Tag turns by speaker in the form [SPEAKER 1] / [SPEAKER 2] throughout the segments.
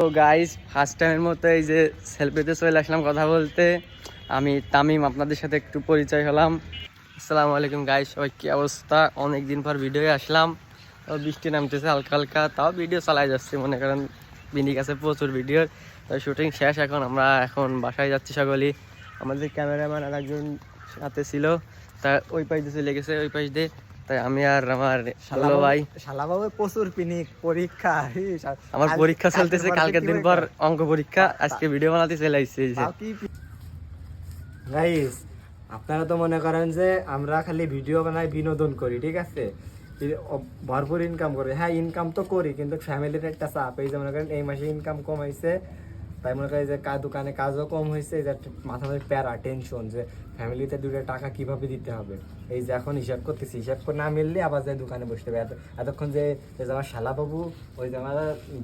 [SPEAKER 1] তো guys first টাইমের মতো এই যে সেলফিতে চলে আসলাম কথা বলতে। আমি তামিম, আপনাদের সাথে একটু পরিচয় হলাম। আসসালামু আলাইকুম গাইস, সবাই কি অবস্থা? অনেক দিন পর ভিডিও আসলাম। তো বৃষ্টি নামতেছে হালকা হালকা, তাও ভিডিও চালাই যাচ্ছে, মনে করেন বিনি কাছে প্রচুর ভিডিওর। তো শুটিং শেষ, আমরা এখন বাসায় যাচ্ছি সকলেই। আমাদের ক্যামেরাম্যান আর একজন সাথে ছিল, তা ওই পাশ দিয়ে চলে গেছে, ওই পাশ দিয়ে। তাই আমি আর আমার বলো ভাই,
[SPEAKER 2] শালাবাবু প্রচুর পিনিক পরীক্ষা।
[SPEAKER 1] আমার পরীক্ষা চলতেছে, কালকের দিন পর অঙ্ক পরীক্ষা, আজকে ভিডিও বানাতে চলে আসছে।
[SPEAKER 2] গাইস, আপনারা তো মনে করেন যে আমরা খালি ভিডিও বানাই, বিনোদন করি, ঠিক আছে, ভরপুর ইনকাম করি। হ্যাঁ, ইনকাম তো করি, কিন্তু ফ্যামিলির একটা চাপ। এই যে মনে করেন এই মাসে ইনকাম কম হয়েছে, তাই মনে করেন যে দোকানে কাজও কম হয়েছে, যে মাথা মধ্যে প্যারা টেনশন, যে ফ্যামিলিতে দুটো টাকা কিভাবে দিতে হবে। এই যে এখন হিসাব করতেছি, হিসাব করে না মিললে আবার যে দোকানে বসতে হবে। এতক্ষণ যে আমার শালাবাবু, ওই যে আমার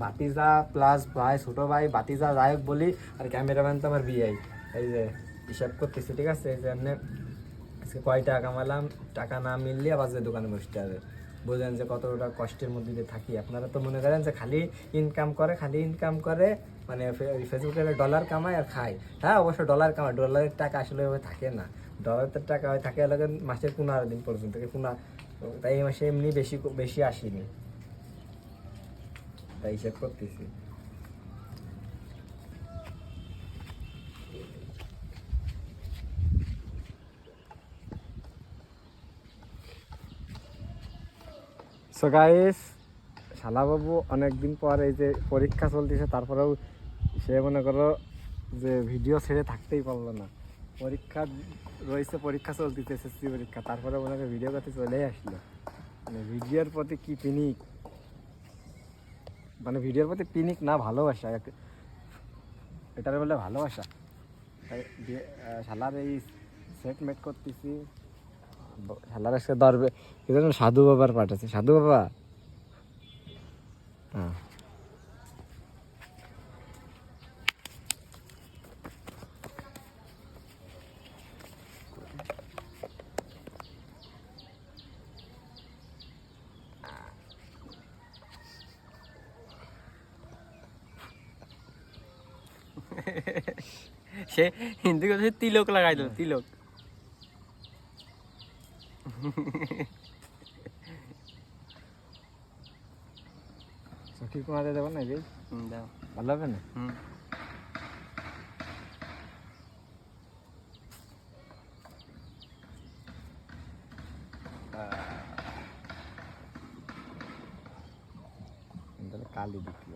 [SPEAKER 2] বাতিজা প্লাস ভাই, ছোটো ভাই, বাতিজা গায়ক বলি, আর ক্যামেরাম্যান তো আমার বিআই। এই যে হিসাব করতেছি, ঠিক আছে, এই যে এমনি আজকে কয় টাকা কামালাম, টাকা না মিললে আবার যে দোকানে বসতে হবে। বুঝলেন যে কতটা কষ্টের মধ্যে দিয়ে থাকি। আপনারা তো মনে করেন যে খালি ইনকাম করে, মানে ফেসবুকে ডলার কামায় আর খায়। হ্যাঁ, অবশ্য ডলার কামায়, ডলারের টাকা আসলে ওইভাবে থাকে না। ডলারের টাকা থাকে লাগে মাসের 15 দিন পর্যন্ত, তাই এই মাসে এমনি বেশি আসেনি, তাই হিসাব করতেছি। সো গাইস, শালাবাবু অনেকদিন পর এই যে পরীক্ষা চলতেছে, তারপরেও সে মনে করো যে ভিডিও ছেড়ে থাকতেই পারলো না। পরীক্ষা রয়েছে, পরীক্ষা চলতেছে, এসএসসি পরীক্ষা, তারপরে মনে করো ভিডিও করতে চলেই আসলো। মানে ভিডিওর প্রতি কি পিনিক, মানে ভিডিওর প্রতি পিনিক না, ভালোবাসা, এটার বলে ভালোবাসা। তাই শালার এই সেট মেট করতেছি। শালার আজকে ধরবে, সাধু বাবার পাঠ আছে, সাধু বাবা। হ্যাঁ,
[SPEAKER 1] সে হিন্দি কথা তিলক লাগাই দিল, তিলক।
[SPEAKER 2] সখী কুমারে দেবো না,
[SPEAKER 1] দাও।
[SPEAKER 2] ভালো হবে না? তাহলে কালি দিচ্ছি।